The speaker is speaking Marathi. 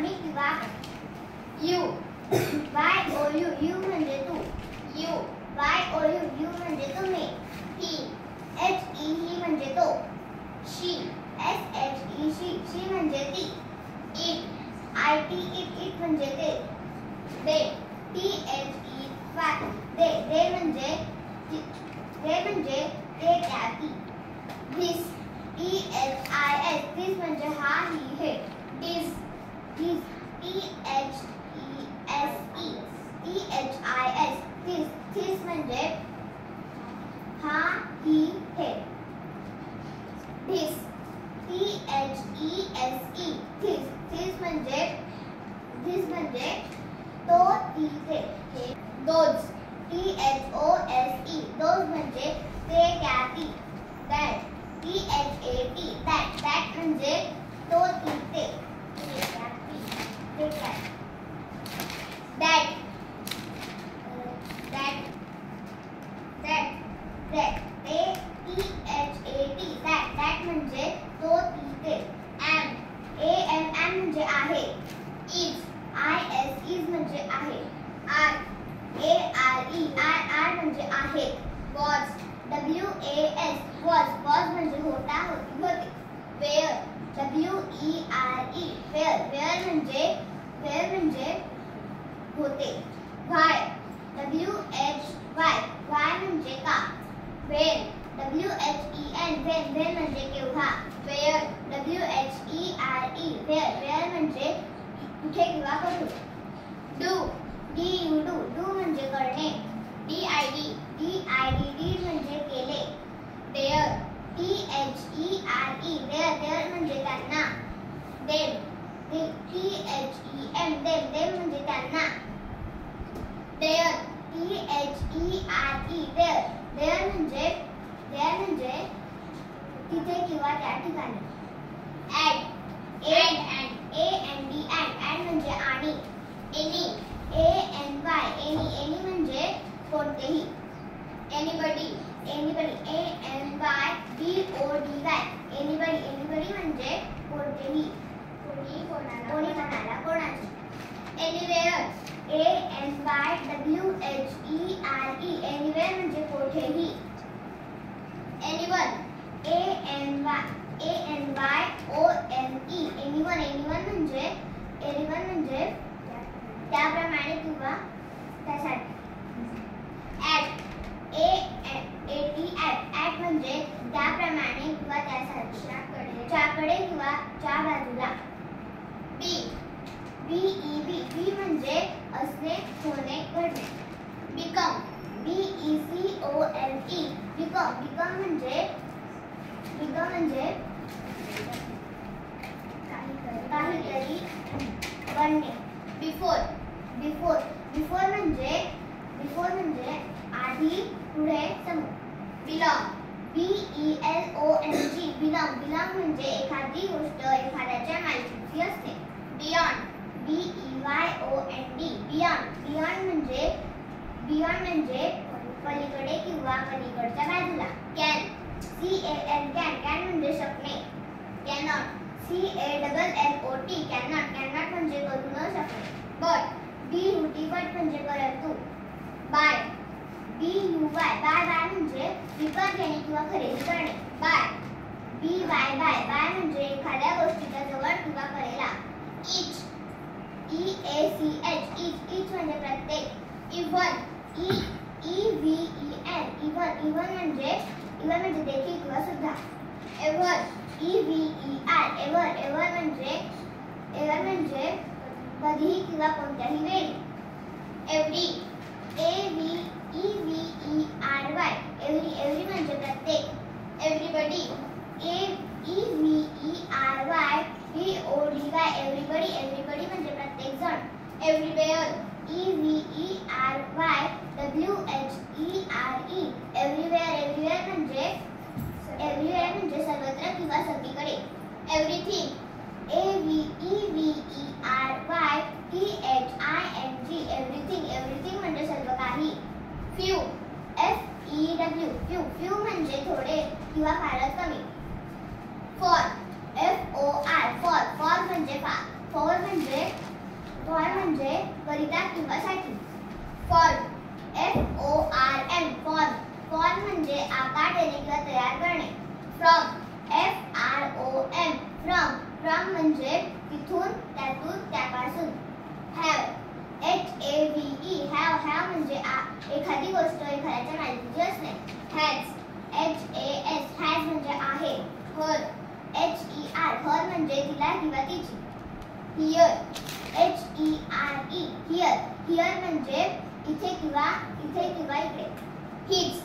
आम्ही किंवा यू. YOU यू म्हणजे तू. यू. YOU यू म्हणजे तुम्ही. ही. HE ही म्हणजे तो. शी. SHE शी म्हणजे ती. इट. IT इट म्हणजे ते. दे. THE दे म्हणजे ते त्या ती. धिस. THIS म्हणजे हा ही हे. डिस. THESE थिस म्हणजे हा ही हे. धिस. THESE थिस म्हणजे तो ती ते. दोज. THOSE दोज म्हणजे ते त्या ती. दॅट. दॅट म्हणजे तो ती ते. दॅट. दॅट म्हणजे तो ती ते. एम म्हणजे आहे. इज म्हणजे आहे. आर म्हणजे आहे. वॉज म्हणजे होता होते. वेअर वेअर म्हणजे होते. व्हाय म्हणजे का. व्हेन व्हेन म्हणजे केव्हा. वेअर वेअर म्हणजे कुठे किंवा कधी. डू म्हणजे करणे. DID म्हणजे केले. देअर देअर म्हणजे त्यांना. देम देम म्हणजे त्यांना. देअर देअर म्हणजे तिथे किंवा त्या ठिकाणी. ॲड म्हणजे आणि. एनी म्हणजे कोणतेही. एनीबडी एनीबडी म्हणजे कोणतेही. कोणाचे. एनीवेअर एनीवेअर म्हणजे कोठेही. एनीवन एनीवन म्हणजे त्याप्रमाणे किंवा त्यासाठी. ॲट म्हणजे त्याप्रमाणे किंवा त्यासाठी. च्याकडे किंवा च्या बाजूला. बी म्हणजे असणे होणे घडणे. बिकम बिकम म्हणजे काहीतरी बनणे. बिफोर म्हणजे आधी पुढे समोर. बिलॉंग बिलॉंग म्हणजे एखादी गोष्ट एखाद्याच्या मालकीची असते. बियॉन्ड बियॉन्ड म्हणजे पलीकडे किंवा पलीकडच्या बाजूला. कॅन म्हणजे शकणे. कॅनॉट कॅनॉट म्हणजे करू न शकणे. बट म्हणजे परंतु. बाय म्हणजे विकत घेणे किंवा खरेदी करणे. बाय म्हणजे एखाद्या गोष्टीच्या जवळ किंवा कडेला. इच म्हणजे प्रत्येक. इव्हन इव्हन म्हणजे देखील किंवा सुद्धा. एव्हर म्हणजे कधीही किंवा कोणत्याही वेळी. एव्हरी एव्हरी म्हणजे प्रत्येक. एव्हरीबडी एव्हरीबडी म्हणजे प्रत्येक जण. एव्हरीवेअर एव्हरीवेअर म्हणजे सर्वत्र किंवा सगळीकडे. एव्हरीथिंग एव्हरीथिंग म्हणजे सर्व काही. फ्यू फ्यू म्हणजे थोडे किंवा फारच कमी. फॉर म्हणजे फॉर म्हणजे करिता किंवा साठी. फॉर्म FORM फॉर्म म्हणजे आकार देणे किंवा तयार करणे. फ्रॉम FROM फ्रॉम म्हणजे तिथून, त्यातून, त्यापासून. हॅव हॅव म्हणजे एखादी गोष्ट एखाद्याच्या मालकीची असणे. हॅज म्हणजे आहे. हर हर म्हणजे तिला किंवा तिची. हिअर हिअर म्हणजे इथे किंवा इकडे. हिज